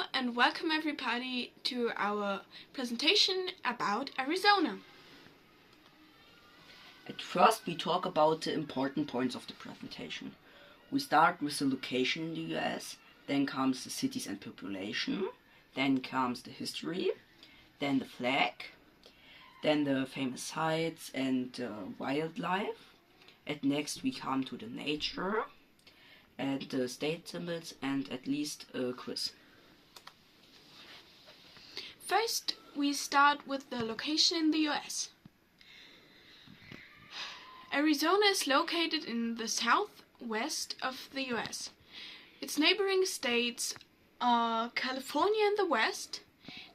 Hello and welcome everybody to our presentation about Arizona. At first we talk about the important points of the presentation. We start with the location in the US, then comes the cities and population, then comes the history, then the flag, then the famous sites and wildlife. And next we come to the nature and the state symbols and at least a quiz. First, we start with the location in the US. Arizona is located in the southwest of the US. Its neighboring states are California in the west,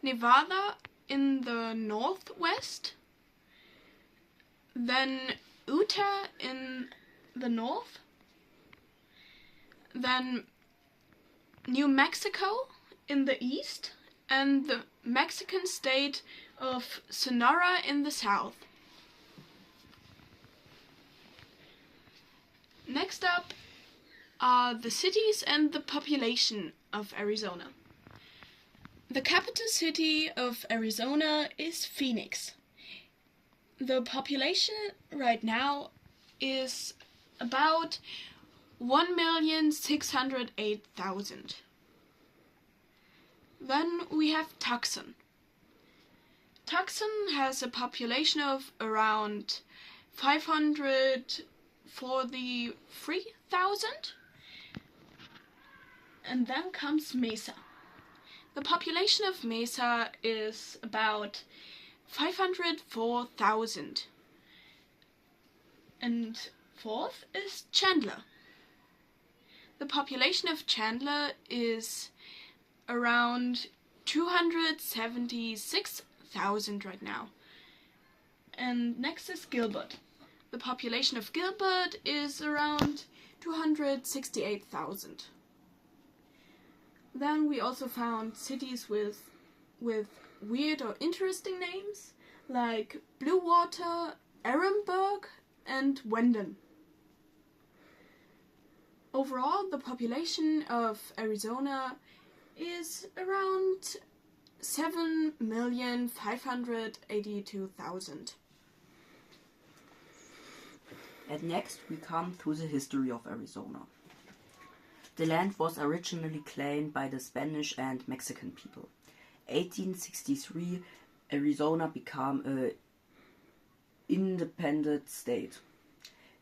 Nevada in the northwest, then Utah in the north, then New Mexico in the east, and the Mexican state of Sonora in the south. Next up are the cities and the population of Arizona. The capital city of Arizona is Phoenix. The population right now is about 1,608,000. Then we have Tucson. Tucson has a population of around 543,000. And then comes Mesa. The population of Mesa is about 504,000. And fourth is Chandler. The population of Chandler is around 276,000 right now. And next is Gilbert. The population of Gilbert is around 268,000. Then we also found cities with weird or interesting names like Bluewater, Ehrenberg, and Wendon. Overall, the population of Arizona is around 7,582,000. And next we come to the history of Arizona. The land was originally claimed by the Spanish and Mexican people. 1863, Arizona became an independent state.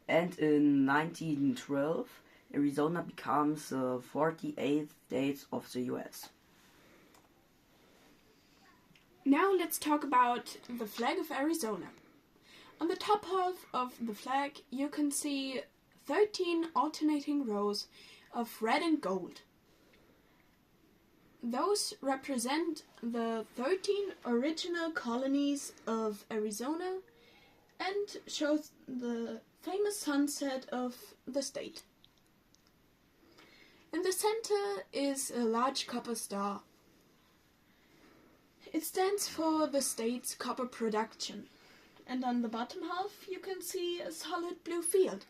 And in 1912, Arizona becomes the 48th state of the US. Now let's talk about the flag of Arizona. On the top half of the flag you can see 13 alternating rows of red and gold. Those represent the 13 original colonies of Arizona and shows the famous sunset of the state. In the center is a large copper star. It stands for the state's copper production. And on the bottom half you can see a solid blue field.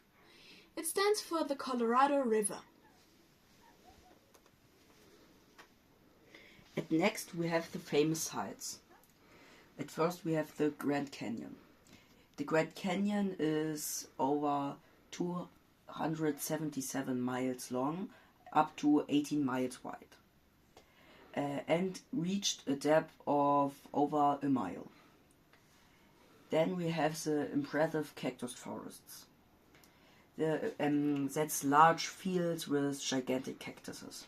It stands for the Colorado River. And next we have the famous sites. At first we have the Grand Canyon. The Grand Canyon is over 277 miles long, up to 18 miles wide, and reached a depth of over a mile. Then we have the impressive cactus forests. That's large fields with gigantic cactuses.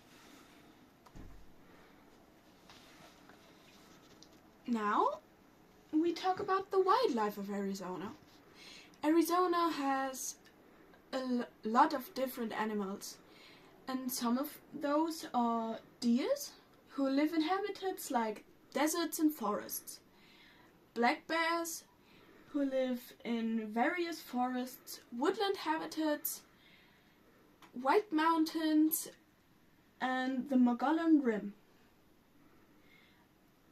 Now we talk about the wildlife of Arizona. Arizona has a lot of different animals, and some of those are deers, who live in habitats like deserts and forests, black bears, who live in various forests, woodland habitats, White Mountains, and the Mogollon Rim.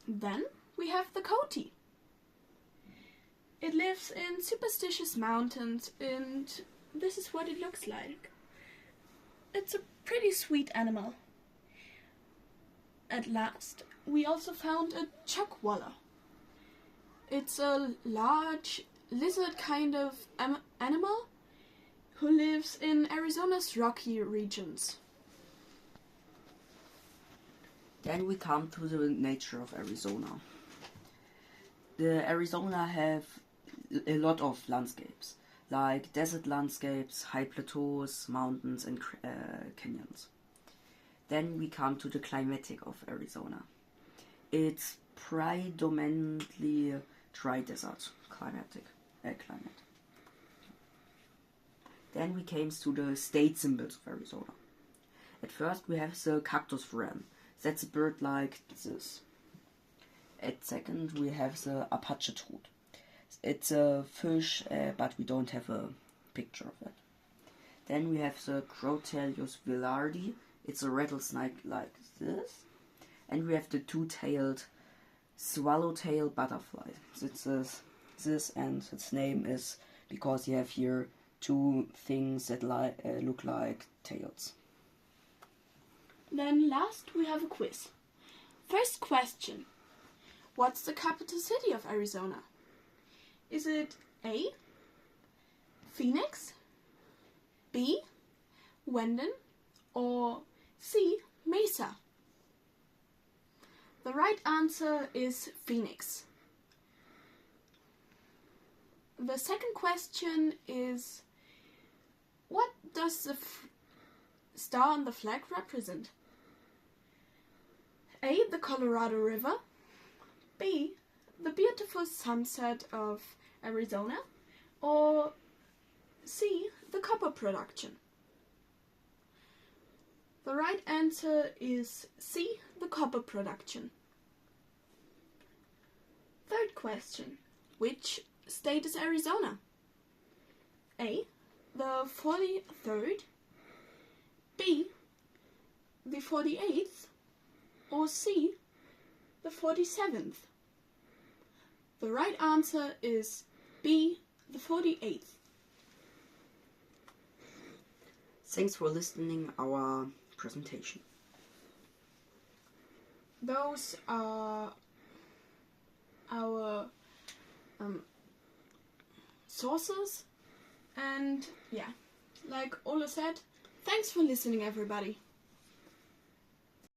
Then we have the coyote. It lives in superstitious mountains, and this is what it looks like. It's a pretty sweet animal. at last, we also found a chuckwalla. It's a large lizard kind of animal who lives in Arizona's rocky regions. Then we come to the nature of Arizona. The Arizona have a lot of landscapes, like desert landscapes, high plateaus, mountains and canyons. Then we come to the climatic of Arizona. It's predominantly dry desert climate. Then we came to the state symbols of Arizona. At first we have the cactus wren. That's a bird like this. At second we have the Apache toad. It's a fish, but we don't have a picture of it. Then we have the Crotalius villardi. It's a rattlesnake like this. And we have the two-tailed swallowtail butterfly. It's this, and its name is because you have here two things that look like tails. Then last we have a quiz. First question. What's the capital city of Arizona? Is it A, Phoenix, B, Wendell, or C, Mesa? The right answer is Phoenix. The second question is, what does the star on the flag represent? A, the Colorado River, B, the beautiful sunset of Arizona, or C, the copper production? The right answer is C, the copper production. Third question. Which state is Arizona? A, the 43rd, B, the 48th, or C, the 47th? The right answer is B, the 48th. Thanks for listening our presentation. Those are our sources, and yeah, like Ola said, thanks for listening, everybody.